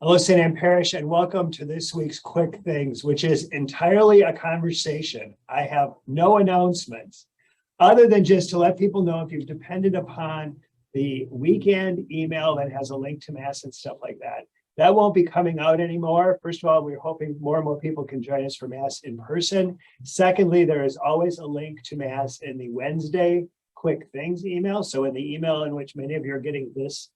Hello, St. Anne Parish, and welcome to this week's Quick Things, which is entirely a conversation. I have no announcements other than just to let people know if you've depended upon the weekend email that has a link to Mass and stuff like that. That won't be coming out anymore. First of all, we're hoping more and more people can join us for Mass in person. Secondly, there is always a link to Mass in the Wednesday Quick Things email. So in the email in which many of you are getting this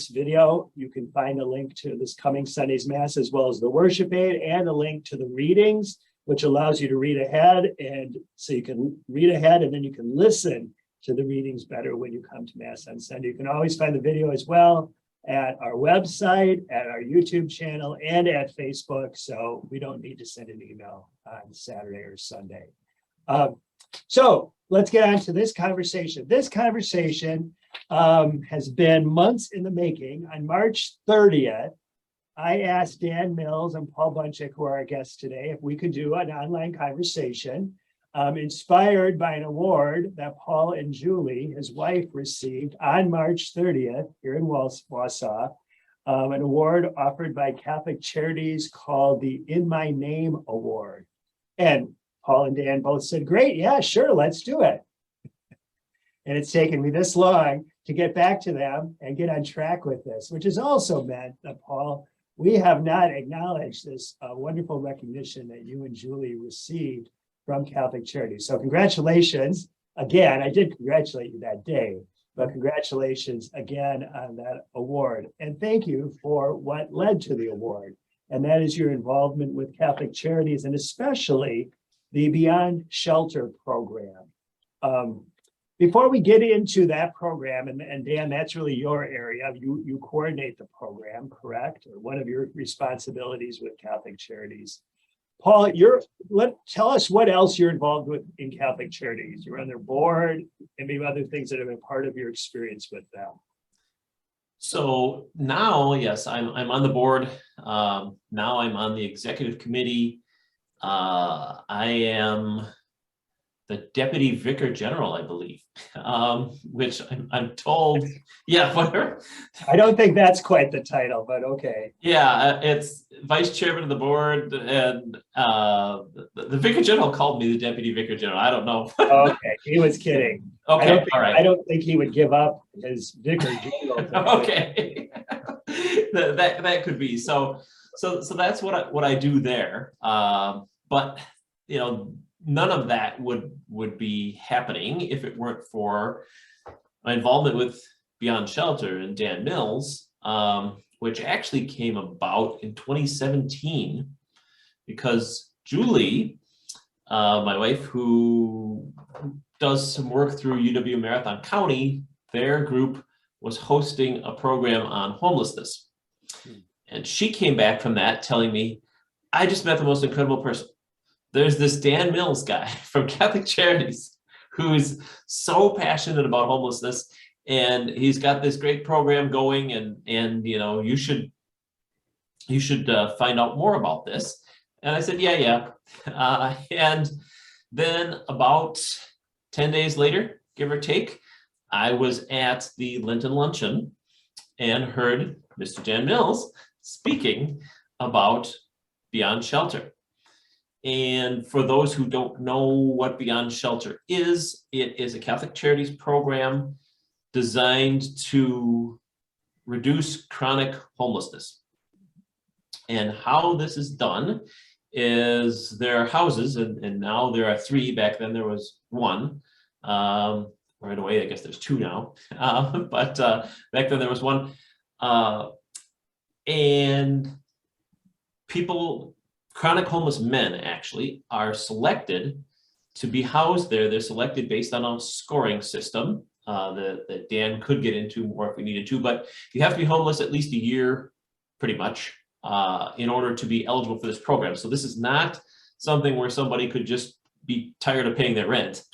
video, you can find a link to this coming Sunday's Mass, as well as the worship aid and a link to the readings, which allows you to read ahead. And so you can read ahead and then you can listen to the readings better when you come to Mass on Sunday. You can always find the video as well at our website, at our YouTube channel, and at Facebook. So we don't need to send an email on Saturday or Sunday. So let's get on to this conversation. This conversation has been months in the making. On March 30th, I asked Dan Mills and Paul Bunchick, who are our guests today, if we could do an online conversation inspired by an award that Paul and Julie, his wife, received on March 30th here in Wausau, an award offered by Catholic Charities called the In My Name Award. And Paul and Dan both said, great, yeah, sure, let's do it. And it's taken me this long to get back to them and get on track with this, which has also meant that, Paul, we have not acknowledged this wonderful recognition that you and Julie received from Catholic Charities. So congratulations. Again, I did congratulate you that day, but congratulations again on that award. And thank you for what led to the award. And that is your involvement with Catholic Charities, and especially the Beyond Shelter program. Before we get into that program, and Dan, that's really your area, you coordinate the program, correct? Or one of your responsibilities with Catholic Charities. Paul, tell us what else you're involved with in Catholic Charities. You're on their board, and maybe other things that have been part of your experience with them. So now, yes, I'm on the board. Now I'm on the executive committee. I am the deputy vicar general, I believe, which I'm told, yeah, whatever. I don't think that's quite the title, but okay. Yeah, it's vice chairman of the board, and the vicar general called me the deputy vicar general. I don't know. Okay, he was kidding. Okay, all right. I don't think he would give up his vicar general. Okay, that could be so. That's what I do there. But you know, none of that would be happening if it weren't for my involvement with Beyond Shelter and Dan Mills, which actually came about in 2017 because Julie, my wife, who does some work through UW Marathon County, their group was hosting a program on homelessness. And she came back from that telling me, I just met the most incredible person. There's this Dan Mills guy from Catholic Charities who's so passionate about homelessness, and he's got this great program going, and you know, you should find out more about this. And I said, yeah. And then about 10 days later, give or take, I was at the Lenten Luncheon and heard Mr. Dan Mills speaking about Beyond Shelter. And for those who don't know what Beyond Shelter is, it is a Catholic Charities program designed to reduce chronic homelessness. And how this is done is there are houses, and now there are 3. Back then there was 1. Right away, I guess there's 2 now. But back then there was 1. And people, chronic homeless men actually, are selected to be housed there. They're selected based on a scoring system that Dan could get into more if we needed to, but you have to be homeless at least a year, pretty much, in order to be eligible for this program. So this is not something where somebody could just be tired of paying their rent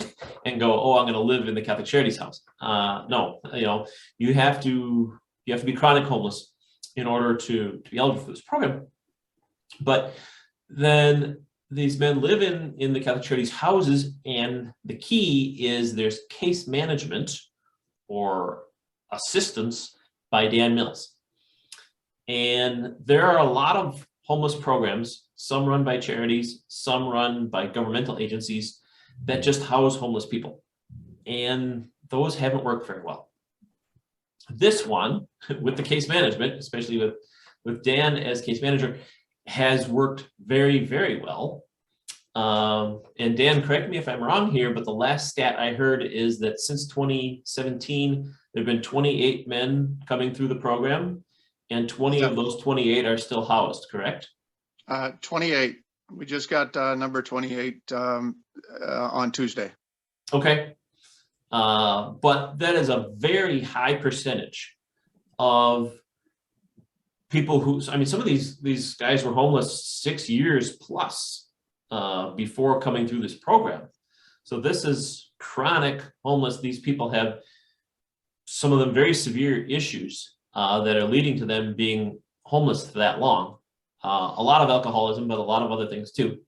and go, oh, I'm going to live in the Catholic Charities house. No, you know, you have to be chronic homeless in order to be eligible for this program. But then these men live in the Catholic Charities houses, and the key is there's case management or assistance by Dan Mills. And there are a lot of homeless programs, some run by charities, some run by governmental agencies that just house homeless people. And those haven't worked very well. This one, with the case management, especially with Dan as case manager, has worked very, very well. And Dan, correct me if I'm wrong here, but the last stat I heard is that since 2017, there have been 28 men coming through the program, and 20 of those 28 are still housed, correct? 28. We just got number 28 on Tuesday. Okay. But that is a very high percentage of people who, I mean, some of these guys were homeless 6 years plus before coming through this program. So this is chronic homeless. These people have, some of them, very severe issues that are leading to them being homeless for that long. A lot of alcoholism, but a lot of other things too.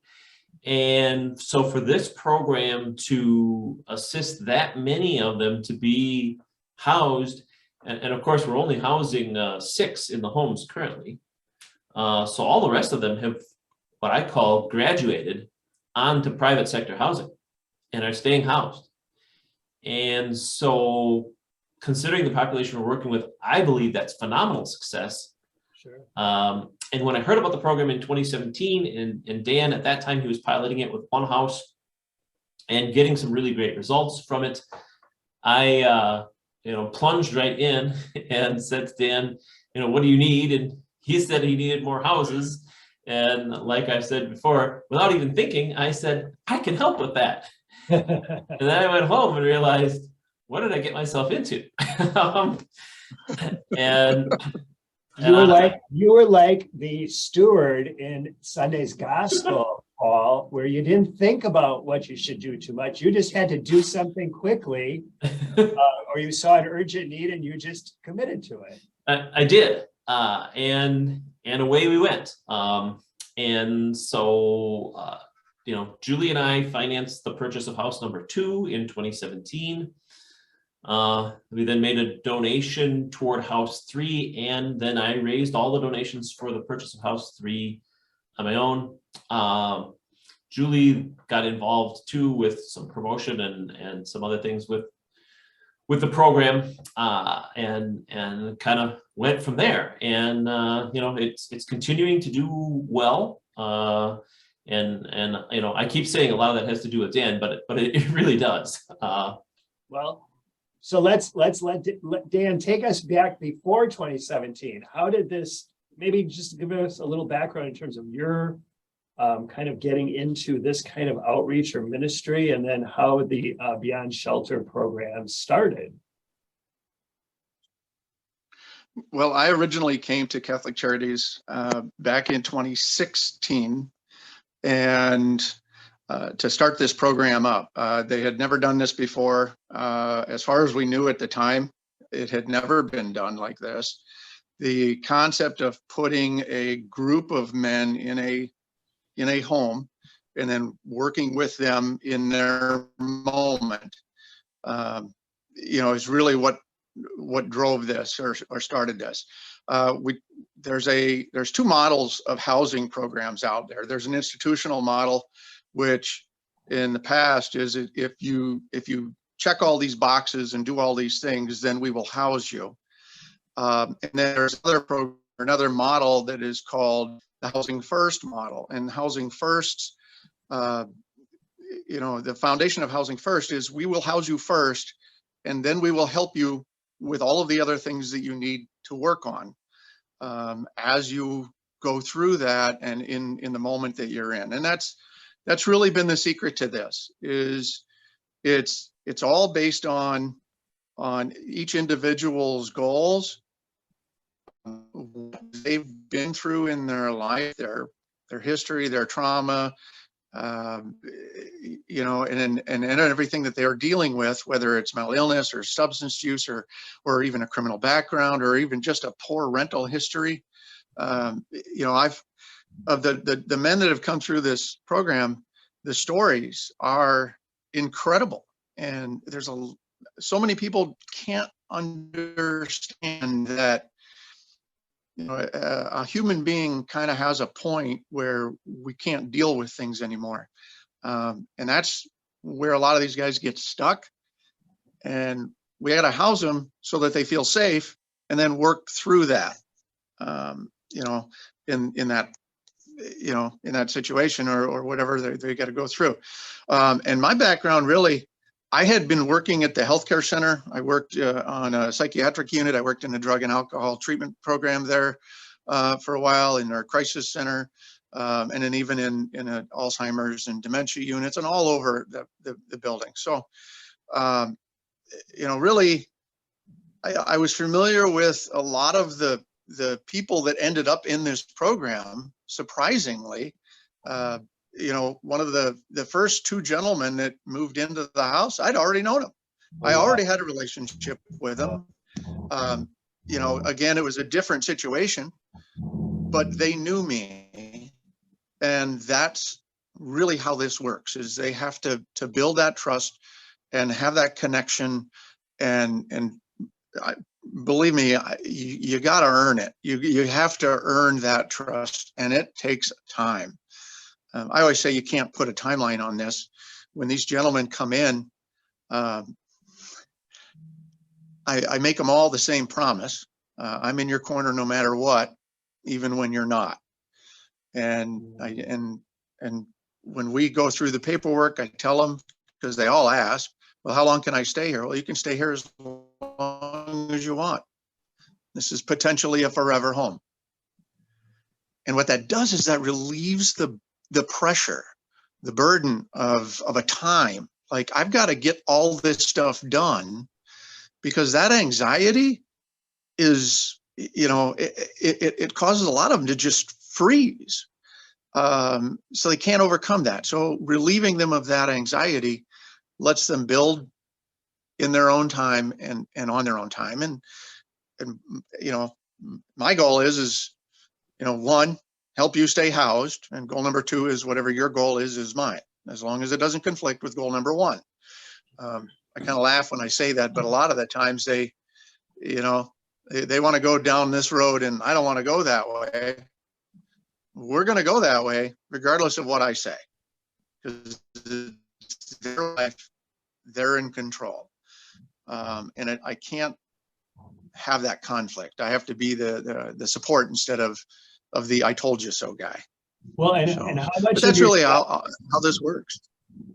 And so for this program to assist that many of them to be housed, and of course, we're only housing 6 in the homes currently. So all the rest of them have what I call graduated onto private sector housing and are staying housed. And so considering the population we're working with, I believe that's phenomenal success. Sure. And when I heard about the program in 2017, and Dan at that time, he was piloting it with one house and getting some really great results from it, I plunged right in and said to Dan, what do you need? And he said he needed more houses. And like I said before, without even thinking, I said, I can help with that. And then I went home and realized, what did I get myself into? And you were like the steward in Sunday's gospel, Paul, where you didn't think about what you should do too much. You just had to do something quickly, or you saw an urgent need and you just committed to it. I did, and away we went. And so, Julie and I financed the purchase of house number 2 in 2017. We then made a donation toward house 3, and then I raised all the donations for the purchase of house 3 on my own. Julie got involved too with some promotion and some other things with the program, and kind of went from there. And it's continuing to do well. And I keep saying a lot of that has to do with Dan, but it really does. Well, so let's let Dan take us back before 2017. How did this, maybe just give us a little background in terms of your kind of getting into this kind of outreach or ministry, and then how the Beyond Shelter program started? Well, I originally came to Catholic Charities back in 2016, and to start this program up. They had never done this before. As far as we knew at the time, it had never been done like this. The concept of putting a group of men in a home and then working with them in their moment, is really what drove this or started this. There's 2 models of housing programs out there. There's an institutional model, which in the past is if you check all these boxes and do all these things, then we will house you. And then there's another model that is called the Housing First model. And Housing First, the foundation of Housing First is we will house you first, and then we will help you with all of the other things that you need to work on as you go through that and in the moment that you're in. And that's really been the secret to this. Is it's all based on each individual's goals, what they've been through in their life, their history, their trauma, and everything that they're dealing with, whether it's mental illness or substance use or even a criminal background or even just a poor rental history. Of the men that have come through this program, the stories are incredible, and there's so many people can't understand that a human being kind of has a point where we can't deal with things anymore. And that's where a lot of these guys get stuck. And we got to house them so that they feel safe and then work through that, in that, in that situation or whatever they got to go through. And my background really, I had been working at the healthcare center. I worked on a psychiatric unit. I worked in the drug and alcohol treatment program there for a while in our crisis center. And then even in Alzheimer's and dementia units and all over the building. So, really, I was familiar with a lot of the people that ended up in this program, surprisingly. One of the first two gentlemen that moved into the house, I'd already known them. I already had a relationship with them. Again, it was a different situation, but they knew me. And that's really how this works, is they have to build that trust and have that connection. And believe me, you got to earn it. You have to earn that trust, and it takes time. I always say you can't put a timeline on this. When these gentlemen come in, I make them all the same promise. I'm in your corner no matter what, even when you're not. And when we go through the paperwork, I tell them, because they all ask, well, how long can I stay here? Well, you can stay here as long as you want. This is potentially a forever home. And what that does is that relieves the pressure, the burden of a time. Like, I've got to get all this stuff done, because that anxiety is, it causes a lot of them to just freeze. So they can't overcome that. So relieving them of that anxiety lets them build in their own time and on their own time. And my goal is, one, help you stay housed. And goal number two is whatever your goal is mine, as long as it doesn't conflict with goal number one. I kind of laugh when I say that, but a lot of the times they want to go down this road and I don't want to go that way. We're going to go that way regardless of what I say, because it's their life, they're in control. And I can't have that conflict. I have to be the support instead of the I told you so guy. Well, and how much? But that's really how this works.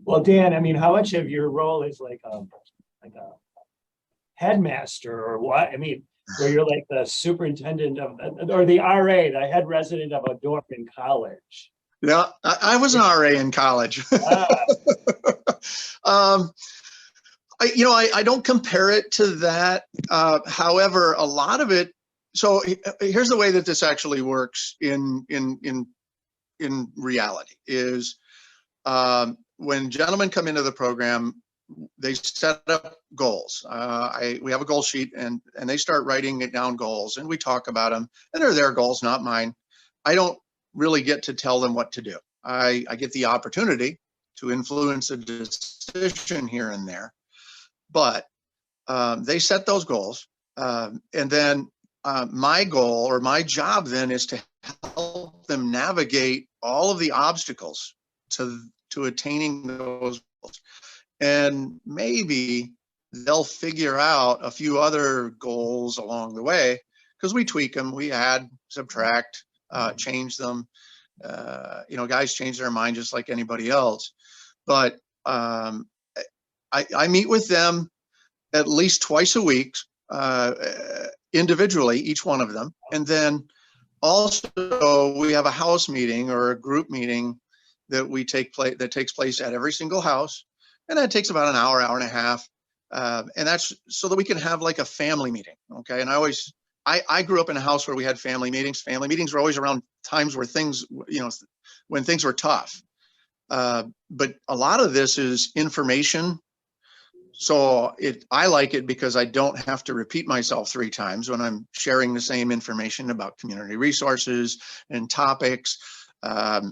Well, Dan, I mean, how much of your role is like a headmaster or what? I mean, where you're like the superintendent or the RA, the head resident of a dorm in college. Yeah, I was an RA in college. I don't compare it to that. However, a lot of it. So here's the way that this actually works in reality is when gentlemen come into the program, they set up goals. We have a goal sheet and they start writing it down goals, and we talk about them, and they're their goals, not mine. I don't really get to tell them what to do. I get the opportunity to influence a decision here and there, but they set those goals. And then my goal or my job then is to help them navigate all of the obstacles to attaining those goals. And maybe they'll figure out a few other goals along the way, because we tweak them, we add, subtract, change them. Guys change their mind just like anybody else. But I meet with them at least twice a week, individually, each one of them. And then also we have a house meeting or a group meeting that takes place at every single house. And that takes about an hour, hour and a half. And that's so that we can have like a family meeting. Okay. And I grew up in a house where we had family meetings. Family meetings were always around times where things, when things were tough. But a lot of this is information. So I like it because I don't have to repeat myself 3 times when I'm sharing the same information about community resources and topics.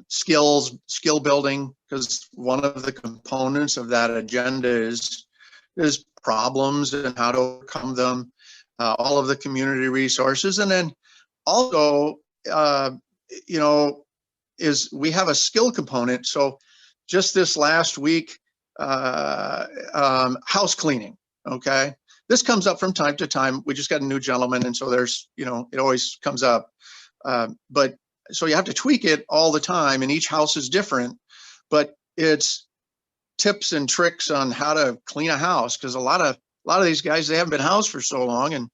Skill building, because one of the components of that agenda is problems and how to overcome them, all of the community resources, and then also, you know, is we have a skill component. So just this last week, house cleaning. Okay. This comes up from time to time. We just got a new gentleman. And so there's, you know, it always comes up. But so you have to tweak it all the time, and each house is different, but it's tips and tricks on how to clean a house. Cause a lot of these guys, they haven't been housed for so long. And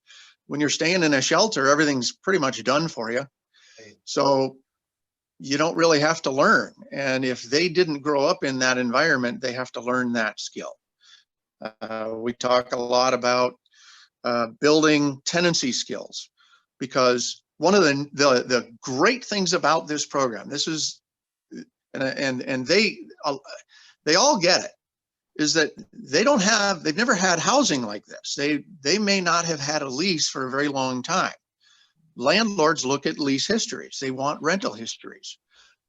when you're staying in a shelter, everything's pretty much done for you. So you don't really have to learn. And if they didn't grow up in that environment, they have to learn that skill. We talk a lot about building tenancy skills, because one of the great things about this program, this is, and they all get it, is that they've never had housing like this. They may not have had a lease for a very long time. Landlords look at lease histories. They want rental histories.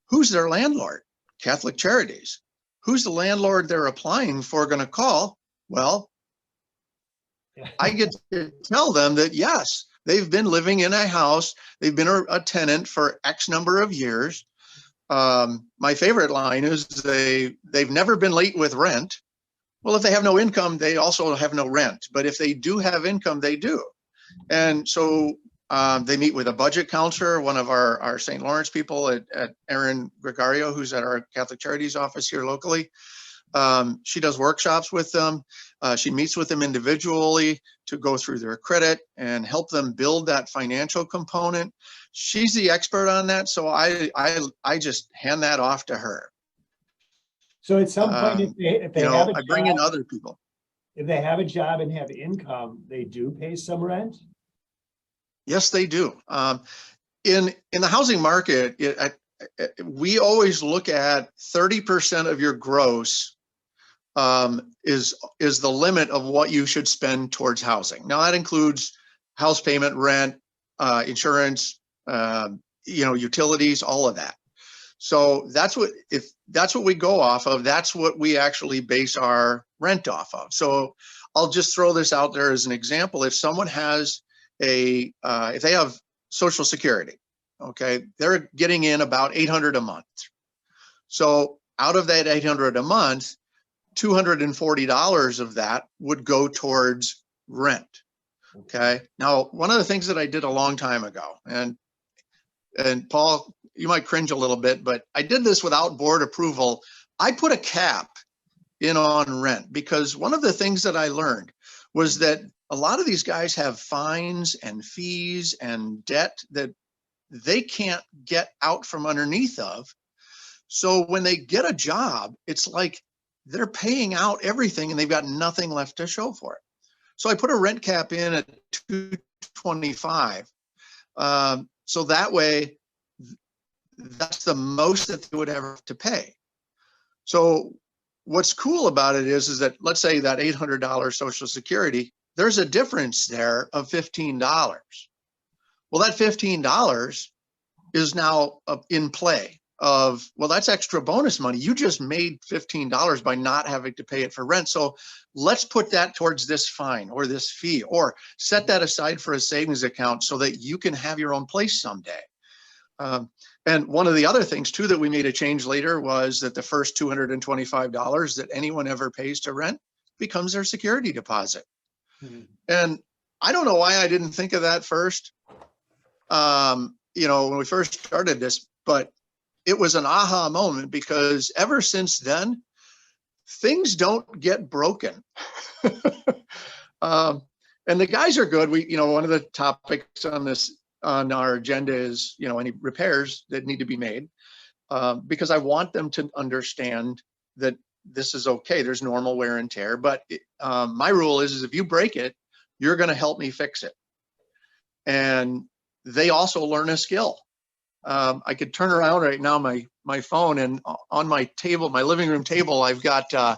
Who's their landlord? Catholic Charities. Who's the landlord they're applying for going to call? Well, I get to tell them that, yes, they've been living in a house. They've been a tenant for X number of years. My favorite line is they've never been late with rent. Well, if they have no income, they also have no rent. But if they do have income, they do. And so they meet with a budget counselor, one of our St. Lawrence people at Erin Gregario, who's at our Catholic Charities office here locally. She does workshops with them. She meets with them individually to go through their credit and help them build that financial component. She's the expert on that. So I just hand that off to her. So at some point, if they have a I bring in job, other people. if they have a job and have income, they do pay some rent? Yes, they do. In the housing market, we always look at 30% of your gross is the limit of what you should spend towards housing. Now that includes house payment, rent, insurance, utilities, all of that. So if that's what we go off of, that's what we actually base our rent off of. So I'll just throw this out there as an example. If someone has if they have Social Security, okay, they're getting in about $800 a month. So out of that $800 a month, $240 of that would go towards rent. Okay. Now, one of the things that I did a long time ago, and Paul, you might cringe a little bit, but I did this without board approval. I put a cap in on rent, because one of the things that I learned was that a lot of these guys have fines and fees and debt that they can't get out from underneath of. So when they get a job, it's like they're paying out everything and they've got nothing left to show for it. So I put a rent cap in at $225. So that way, that's the most that they would ever have to pay. So what's cool about it is that, let's say that $800 Social Security, there's a difference there of $15. Well, that $15 is now in play of, well, that's extra bonus money. You just made $15 by not having to pay it for rent. So let's put that towards this fine or this fee, or set that aside for a savings account so that you can have your own place someday. And one of the other things too that we made a change later was that the first $225 that anyone ever pays to rent becomes their security deposit. Mm-hmm. And I don't know why I didn't think of that first, when we first started this, but it was an aha moment, because ever since then, things don't get broken. And the guys are good. One of the topics on our agenda is, any repairs that need to be made, because I want them to understand that this is okay. There's normal wear and tear, but my rule is if you break it, you're going to help me fix it. And they also learn a skill. I could turn around right now, my phone, and on my table, my living room table, I've got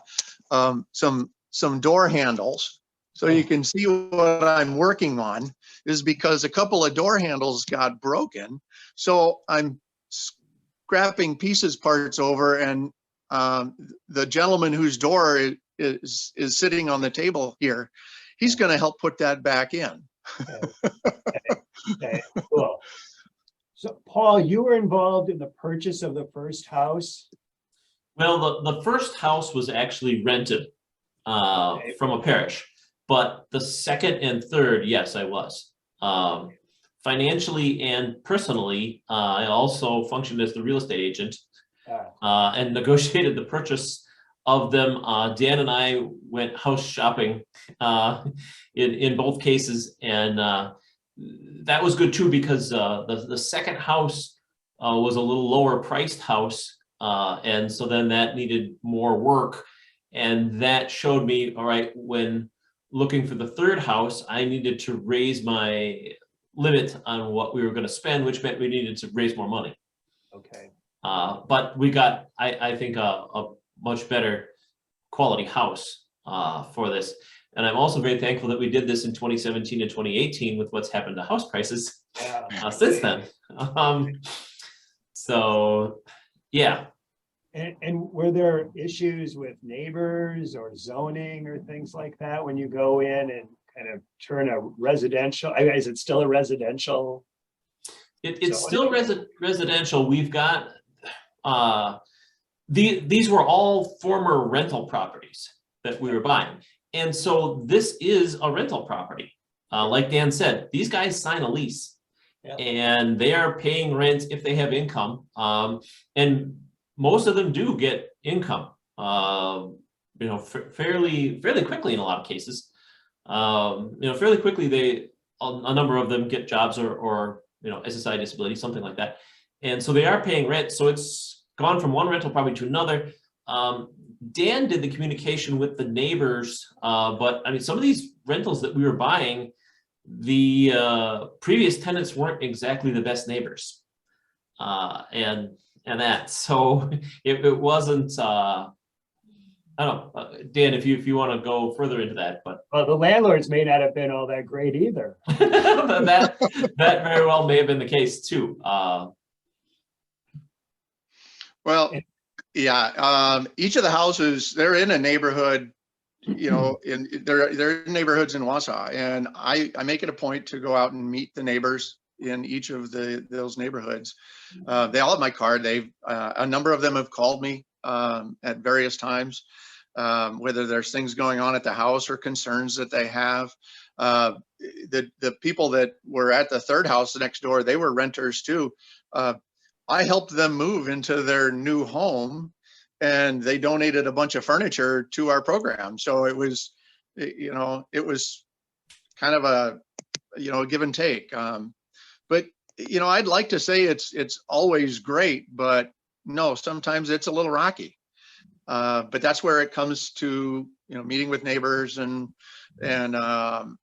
some door handles. So you can see what I'm working on is because a couple of door handles got broken. So I'm scrapping parts over, and the gentleman whose door is sitting on the table here, he's going to help put that back in. Okay, cool. So Paul, you were involved in the purchase of the first house. Well, the first house was actually rented Okay. from a parish, but the second and third, yes, I was. Financially and personally, I also functioned as the real estate agent and negotiated the purchase of them. Dan and I went house shopping in both cases, and that was good too because the second house was a little lower priced house, and so then that needed more work, and that showed me, all right, when looking for the third house, I needed to raise my limit on what we were going to spend, which meant we needed to raise more money. Okay. But we got, I think, a much better quality house for this. And I'm also very thankful that we did this in 2017 and 2018 with what's happened to house prices since then. So, yeah. And were there issues with neighbors or zoning or things like that when you go in and kind of turn a residential, is it still a residential? It's still residential. We've got, these were all former rental properties that we were buying. And so this is a rental property. Like Dan said, these guys sign a lease. Yeah. And they are paying rent if they have income. And most of them do get income, fairly quickly in a lot of cases. Fairly quickly, a number of them get jobs or SSI disability, something like that. And so they are paying rent. So it's gone from one rental property to another. Dan did the communication with the neighbors, but I mean, some of these rentals that we were buying, the previous tenants weren't exactly the best neighbors. And that, so it wasn't, I don't know, Dan, if you want to go further into that, but. Well, the landlords may not have been all that great either. that very well may have been the case too. Well, yeah, each of the houses, they're in a neighborhood, they're in neighborhoods in Wausau, and I make it a point to go out and meet the neighbors in each of those neighborhoods. They all have my card. A number of them have called me at various times, whether there's things going on at the house or concerns that they have. The people that were at the third house next door, they were renters too. I helped them move into their new home, and they donated a bunch of furniture to our program. So it was, it was kind of a give and take. But I'd like to say it's always great, but no, sometimes it's a little rocky. But that's where it comes to meeting with neighbors and helping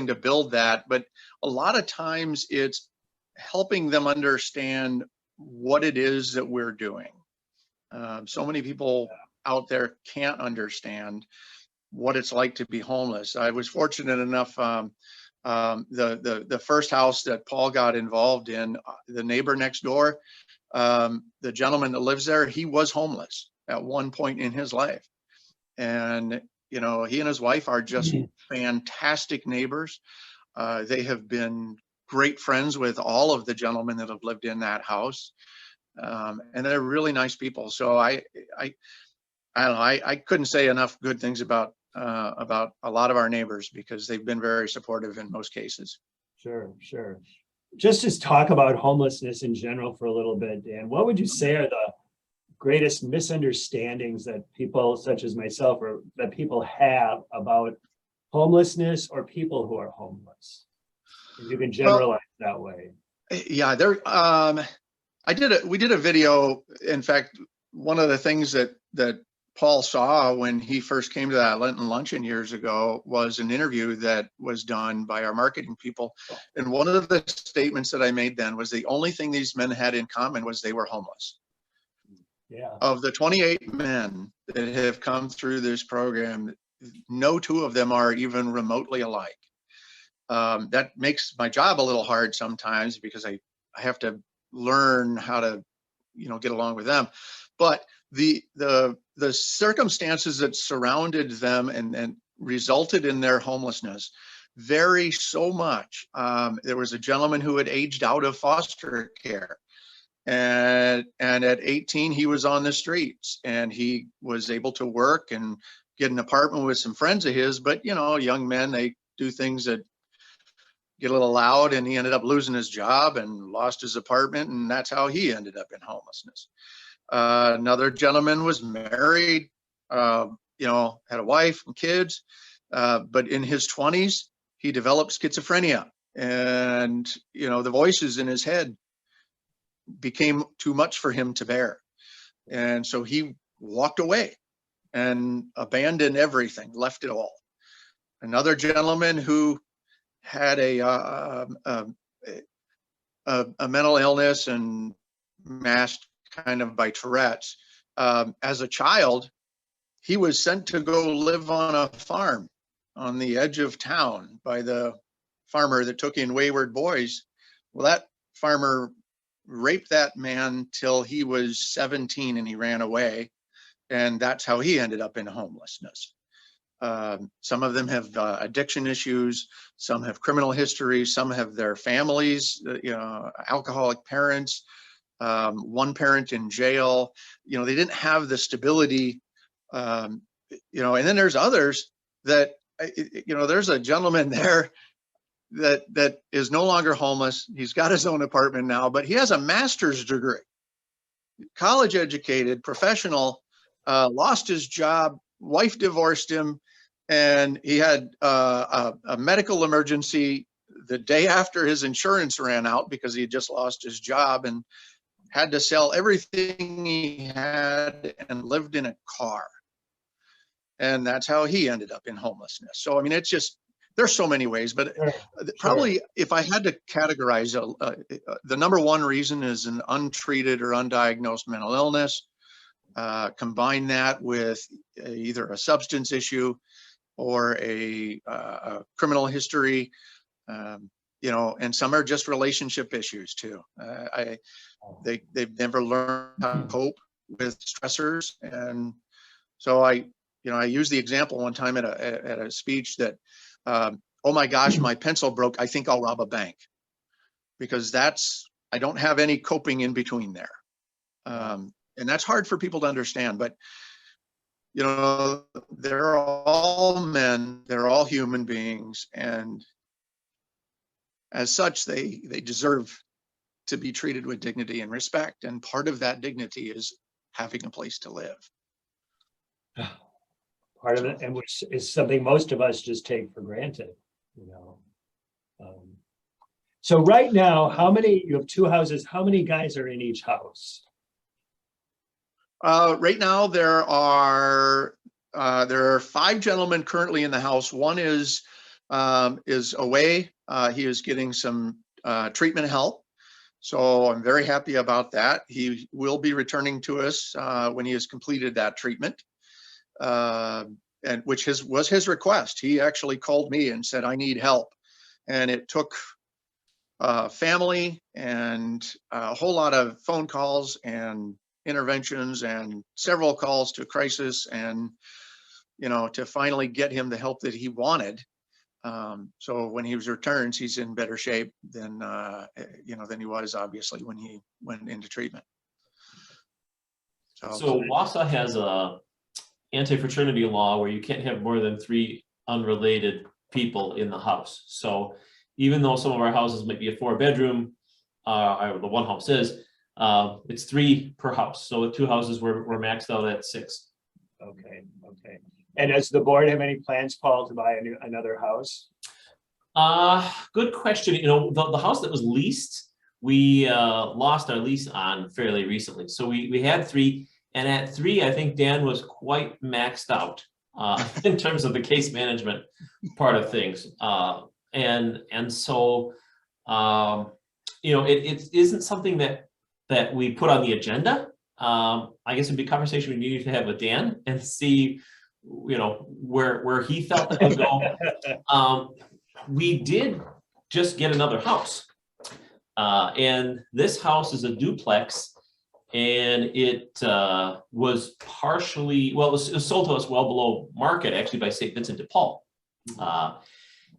to build that. But a lot of times it's helping them understand what it is that we're doing. So many people out there can't understand what it's like to be homeless. I was fortunate enough, the first house that Paul got involved in, the neighbor next door, the gentleman that lives there, he was homeless at one point in his life. And, he and his wife are just fantastic neighbors. They have been great friends with all of the gentlemen that have lived in that house. And they're really nice people. So I don't know, I couldn't say enough good things about a lot of our neighbors because they've been very supportive in most cases. Sure. Just to talk about homelessness in general for a little bit, Dan, what would you say are the greatest misunderstandings that people such as myself or that people have about homelessness or people who are homeless? If you can generalize that way. Yeah, we did a video. In fact, one of the things that Paul saw when he first came to that Lenten luncheon years ago was an interview that was done by our marketing people. And one of the statements that I made then was the only thing these men had in common was they were homeless. Yeah. Of the 28 men that have come through this program, no two of them are even remotely alike. That makes my job a little hard sometimes because I have to learn how to, get along with them. But the circumstances that surrounded them and resulted in their homelessness vary so much. There was a gentleman who had aged out of foster care. And at 18, he was on the streets, and he was able to work and get an apartment with some friends of his. But, you know, young men, they do things that get a little loud, and he ended up losing his job and lost his apartment. And that's how he ended up in homelessness. Another gentleman was married, you know, had a wife and kids, but in his 20s, he developed schizophrenia, and, you know, the voices in his head became too much for him to bear. And so he walked away and abandoned everything, left it all. Another gentleman who had a mental illness and masked kind of by Tourette's. As a child, he was sent to go live on a farm on the edge of town by the farmer that took in wayward boys. Well, that farmer raped that man till he was 17 and he ran away. And that's how he ended up in homelessness. Some of them have addiction issues, some have criminal history, some have their families, you know, alcoholic parents, one parent in jail. You know, they didn't have the stability, you know, and then there's others that, you know, there's a gentleman there that is no longer homeless. He's got his own apartment now, but he has a master's degree, college educated, professional, lost his job, wife divorced him, and he had a medical emergency the day after his insurance ran out because he had just lost his job and had to sell everything he had and lived in a car. And that's how he ended up in homelessness. So, I mean, it's just, there's so many ways, but probably if I had to categorize, the number one reason is an untreated or undiagnosed mental illness. Combine that with either a substance issue or a criminal history, you know, and some are just relationship issues too. They've never learned how to cope with stressors. And so I used the example one time at a speech that, oh my gosh, my pencil broke, I think I'll rob a bank, because I don't have any coping in between there. And that's hard for people to understand, but you know, they're all men, they're all human beings, and as such, they deserve to be treated with dignity and respect. And part of that dignity is having a place to live. Part of it, and which is something most of us just take for granted, you know. So right now, you have two houses, how many guys are in each house? Right now, there are 5 gentlemen currently in the house. One is away. He is getting some treatment help, so I'm very happy about that. He will be returning to us when he has completed that treatment, and which was his request. He actually called me and said, "I need help," and it took family and a whole lot of phone calls and interventions and several calls to crisis, and you know, to finally get him the help that he wanted. So when he returns, he's in better shape than you know, than he was obviously when he went into treatment. So Wausau has a anti-fraternity law where you can't have more than 3 unrelated people in the house. So even though some of our houses might be a 4-bedroom, the one house is, it's 3 per house. So with 2 houses, we're maxed out at 6. Okay. And does the board have any plans, Paul, to buy another house? Good question. You know, the house that was leased, we lost our lease on fairly recently. So we had 3, and at 3, I think Dan was quite maxed out in terms of the case management part of things. And so, you know, it isn't something that we put on the agenda. I guess it'd be a conversation we needed to have with Dan and see, you know, where he felt that would go. We did just get another house, and this house is a duplex, And it was partially, well, it was sold to us well below market, actually, by St. Vincent de Paul.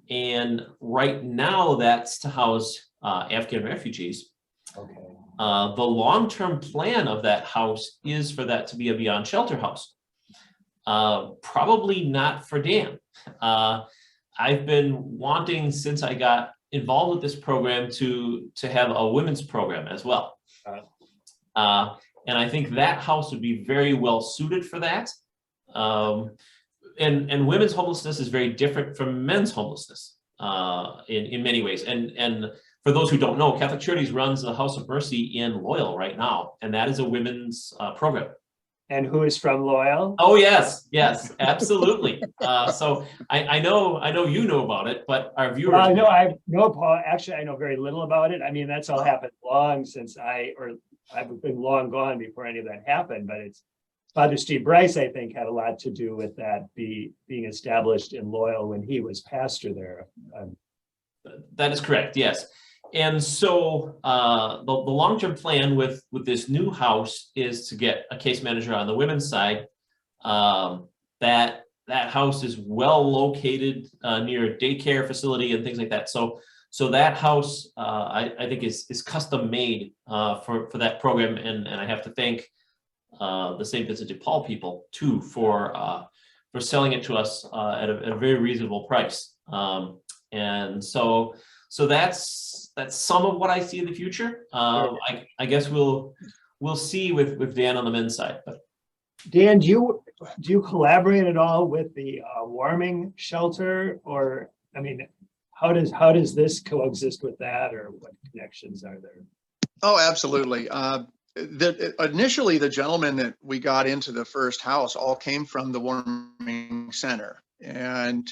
And right now, that's to house Afghan refugees. Okay. The long-term plan of that house is for that to be a Beyond Shelter house. Probably not for Dan. I've been wanting, since I got involved with this program, to have a women's program as well. And I think that house would be very well suited for that. And women's homelessness is very different from men's homelessness in many ways. And for those who don't know, Catholic Charities runs the House of Mercy in Loyal right now, and that is a women's program. And who is from Loyal? Oh, yes, absolutely. So I know you know about it, but our viewers. I know, Paul. Actually, I know very little about it. I mean, that's all happened long since I've been long gone before any of that happened. But it's Father Steve Bryce, I think, had a lot to do with that being established in Loyal when he was pastor there. That is correct. Yes. And so the long-term plan with this new house is to get a case manager on the women's side. That house is well located near a daycare facility and things like that. So that house I think is custom made for that program, and I have to thank the St. Vincent de Paul people too for selling it to us at a very reasonable price. And so that's some of what I see in the future. I guess we'll see with Dan on the men's side. But Dan, do you collaborate at all with the warming shelter, or I mean, how does this coexist with that, or what connections are there? Oh, absolutely. Initially, the gentlemen that we got into the first house all came from the warming center. And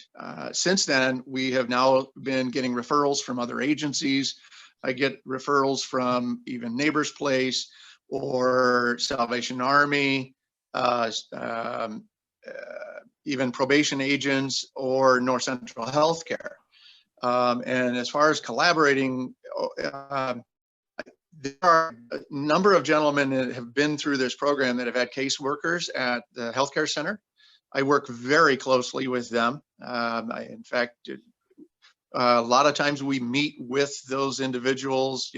since then, we have now been getting referrals from other agencies. I get referrals from even Neighbor's Place or Salvation Army, even probation agents or North Central Healthcare. And as far as collaborating, there are a number of gentlemen that have been through this program that have had caseworkers at the healthcare center. I work very closely with them. In fact, a lot of times we meet with those individuals,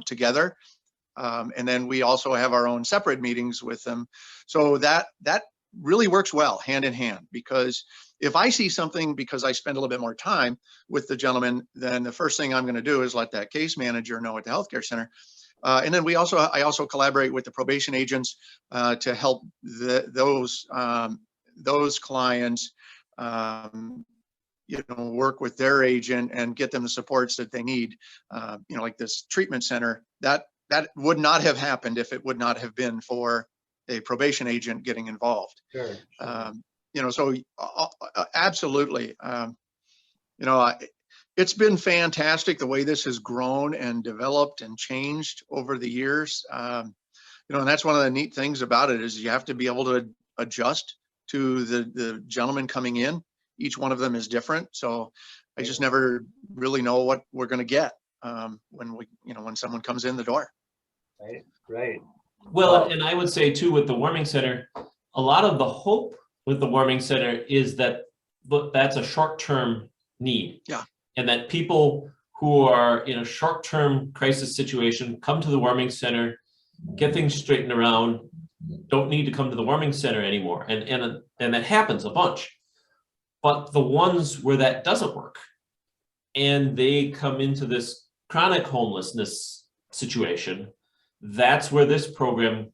together. And then we also have our own separate meetings with them. So that really works well hand in hand, because if I see something, because I spend a little bit more time with the gentleman, then the first thing I'm going to do is let that case manager know at the healthcare center. And then I also collaborate with the probation agents to help those clients, work with their agent and get them the supports that they need. Like this treatment center, that would not have happened if it would not have been for a probation agent getting involved. Sure. So absolutely. It's been fantastic the way this has grown and developed and changed over the years. And that's one of the neat things about it is you have to be able to adjust to the gentleman coming in. Each one of them is different. So I just never really know what we're going to get when someone comes in the door. Right. well, and I would say too, with the warming center, a lot of the hope with the warming center is that that's a short-term need. Yeah. And that people who are in a short-term crisis situation come to the warming center, get things straightened around, don't need to come to the warming center anymore. And that happens a bunch. But the ones where that doesn't work and they come into this chronic homelessness situation, that's where this program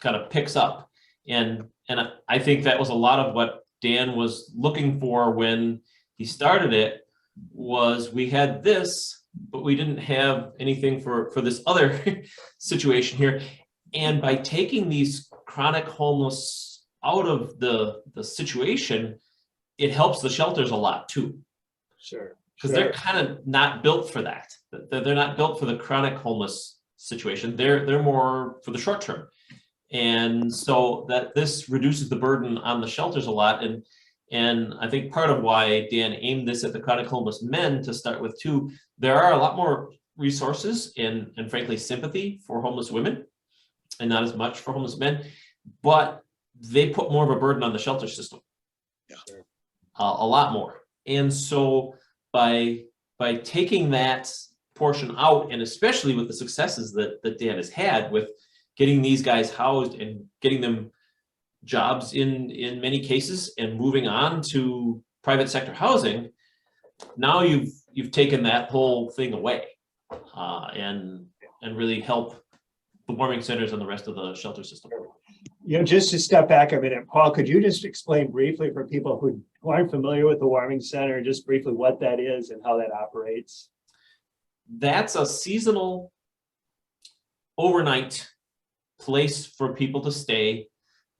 kind of picks up. And I think that was a lot of what Dan was looking for when he started it, was we had this, but we didn't have anything for this other situation here. And by taking these chronic homeless out of the situation, it helps the shelters a lot too. Sure. Because they're kind of not built for that. They're not built for the chronic homeless situation. They're more for the short term. And so that this reduces the burden on the shelters a lot. And I think part of why Dan aimed this at the chronic homeless men to start with too, there are a lot more resources and frankly sympathy for homeless women. and not as much for homeless men, but they put more of a burden on the shelter system. Yeah. A lot more. And so by taking that portion out, and especially with the successes that Dan has had with getting these guys housed and getting them jobs in many cases and moving on to private sector housing, now you've taken that whole thing away, and really help the warming centers and the rest of the shelter system. Just to step back a minute, Paul, could you just explain briefly for people who aren't familiar with the warming center, just briefly what that is and how that operates? That's a seasonal overnight place for people to stay.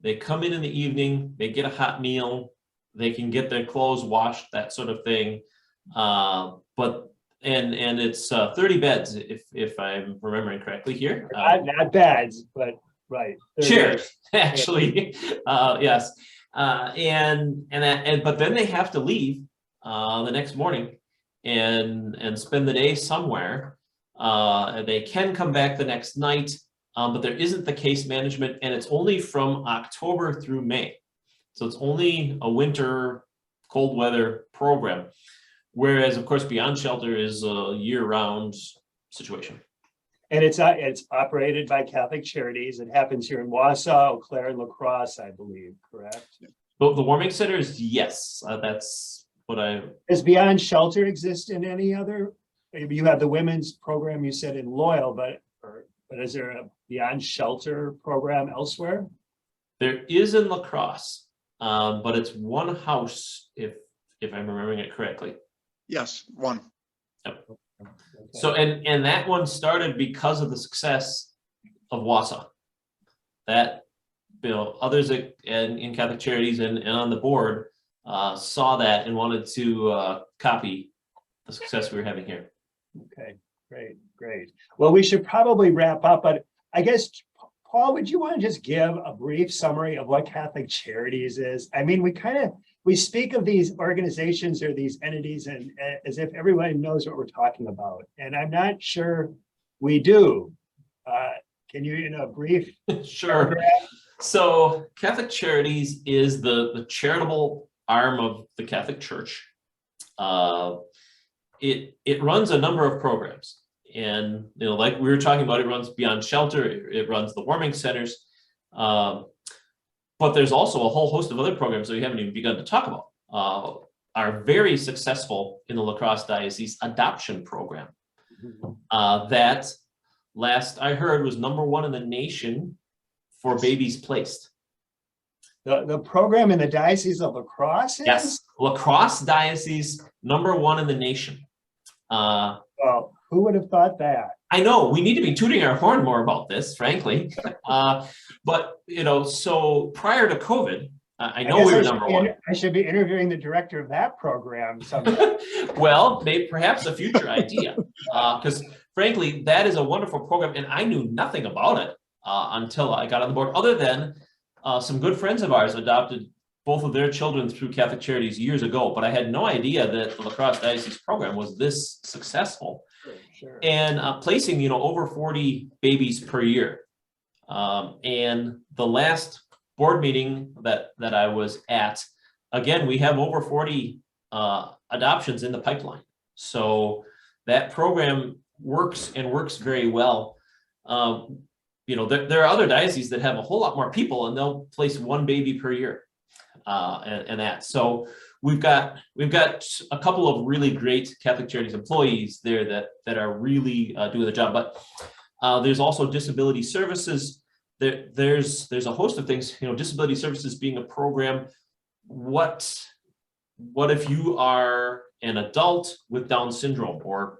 They come in the evening, they get a hot meal, they can get their clothes washed, that sort of thing. But it's 30 beds, if I'm remembering correctly here. Not beds, but right. Chairs, actually. Yes. But then they have to leave the next morning and spend the day somewhere. They can come back the next night, but there isn't the case management, and it's only from October through May. So it's only a winter cold weather program. Whereas, of course, Beyond Shelter is a year-round situation. And it's operated by Catholic Charities. It happens here in Wausau, Eau Claire, and La Crosse, I believe, correct? But the warming centers, yes, that's what I. Does Beyond Shelter exist in any other? You have the women's program you said in Loyal, but is there a Beyond Shelter program elsewhere? There is in La Crosse, but it's one house, if I'm remembering it correctly. Yes, one. Yep. Okay. So and that one started because of the success of Wausau. That others in Catholic Charities and on the board saw that and wanted to copy the success we were having here. Okay, great. Well, we should probably wrap up, but I guess, Paul, would you want to just give a brief summary of what Catholic Charities is? I mean, we speak of these organizations or these entities and as if everyone knows what we're talking about, and I'm not sure we do. Can you, in a brief? Sure. paragraph? So Catholic Charities is the charitable arm of the Catholic Church. It runs a number of programs, and like we were talking about, it runs Beyond Shelter, it runs the warming centers, but there's also a whole host of other programs that we haven't even begun to talk about. Our very successful in the La Crosse Diocese adoption program, that last I heard was #1 in the nation for babies placed. The program in the Diocese of La Crosse is? Yes, La Crosse Diocese, #1 in the nation. Well, who would have thought that? I know we need to be tooting our horn more about this, frankly. But so prior to COVID, I know we were #1. I should be interviewing the director of that program sometime. Well, maybe perhaps a future idea, because frankly, that is a wonderful program, and I knew nothing about it until I got on the board. Other than some good friends of ours adopted both of their children through Catholic Charities years ago, but I had no idea that the La Crosse Diocese program was this successful. Sure. And placing over 40 babies per year. And the last board meeting that I was at, again, we have over 40 adoptions in the pipeline. So that program works and works very well. There are other dioceses that have a whole lot more people, and they'll place 1 baby per year. And that. So we've got a couple of really great Catholic Charities employees there that are really doing the job. But there's also disability services. There's a host of things. Disability services being a program. What if you are an adult with Down syndrome or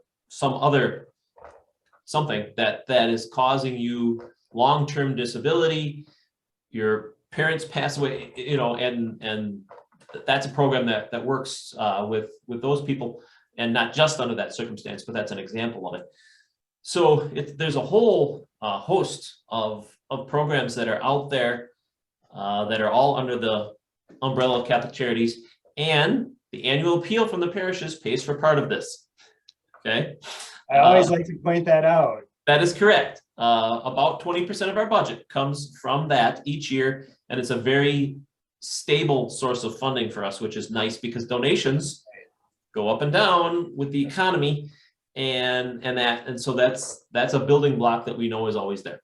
something that is causing you long-term disability? Your parents pass away, and that's a program that works with those people, and not just under that circumstance, but that's an example of it. So there's a whole host of programs that are out there that are all under the umbrella of Catholic Charities, and the annual appeal from the parishes pays for part of this. Okay. I always like to point that out. That is correct. about 20% of our budget comes from that each year, and it's a very stable source of funding for us, which is nice because donations go up and down with the economy, and so that's a building block that we know is always there.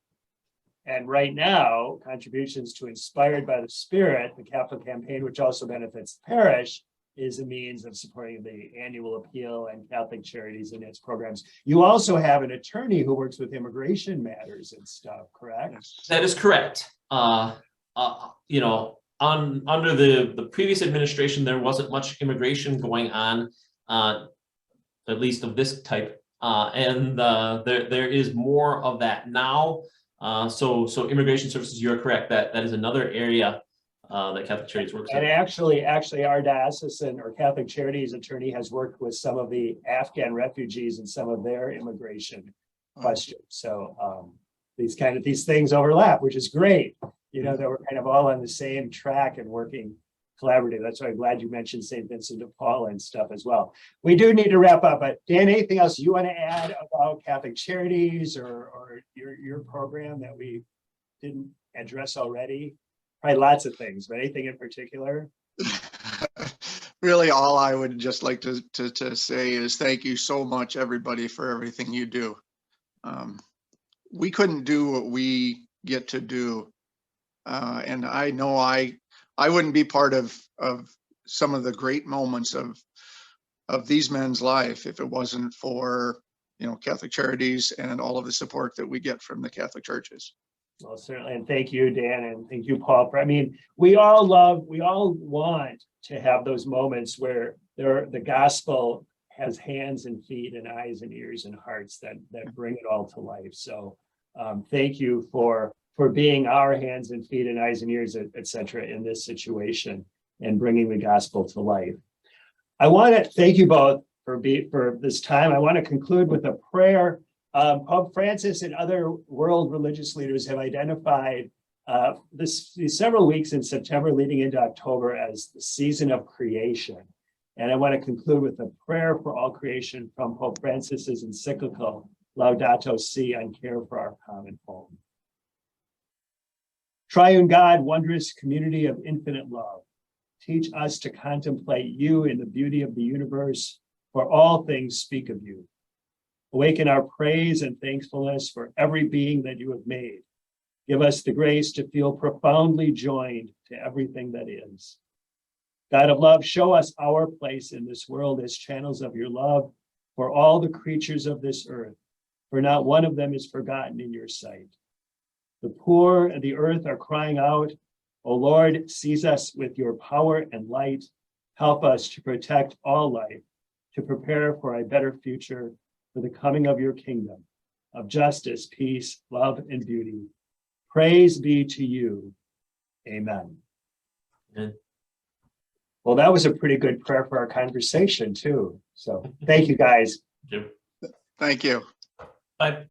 And right now, contributions to Inspired by the Spirit, the Catholic campaign, which also benefits the parish, is a means of supporting the annual appeal and Catholic Charities and its programs. You also have an attorney who works with immigration matters and stuff, correct? That is correct. You know, under the previous administration, there wasn't much immigration going on, at least of this type, and there is more of that now. So immigration services, you're correct. That is another area that Catholic Charities works And in. actually, our diocesan or Catholic Charities attorney has worked with some of the Afghan refugees and some of their immigration questions. So these things overlap, which is great. You know, that we're kind of all on the same track and working collaborative. That's why I'm glad you mentioned St. Vincent de Paul and stuff as well. We do need to wrap up, but Dan, anything else you want to add about Catholic Charities or your program that we didn't address already? Probably lots of things, but anything in particular? Really, all I would just like to say is thank you so much, everybody, for everything you do. We couldn't do what we get to do. And I know I wouldn't be part of some of the great moments of these men's life if it wasn't for, you know, Catholic Charities and all of the support that we get from the Catholic churches. Well, certainly. And thank you, Dan, and thank you, Paul. I mean, we all want to have those moments where the gospel has hands and feet and eyes and ears and hearts that bring it all to life. So thank you for being our hands and feet and eyes and ears, et cetera, in this situation and bringing the gospel to life. I want to thank you both for this time. I want to conclude with a prayer. Pope Francis and other world religious leaders have identified these several weeks in September leading into October as the season of creation. And I want to conclude with a prayer for all creation from Pope Francis's encyclical Laudato Si on care for our common home. Triune God, wondrous community of infinite love, teach us to contemplate you in the beauty of the universe, for all things speak of you. Awaken our praise and thankfulness for every being that you have made. Give us the grace to feel profoundly joined to everything that is. God of love, show us our place in this world as channels of your love for all the creatures of this earth, for not one of them is forgotten in your sight. The poor and the earth are crying out, O Lord, seize us with your power and light. Help us to protect all life, to prepare for a better future, for the coming of your kingdom, of justice, peace, love, and beauty. Praise be to you. Amen. Amen. Well, that was a pretty good prayer for our conversation too. So thank you, guys. Thank you. Thank you. Bye.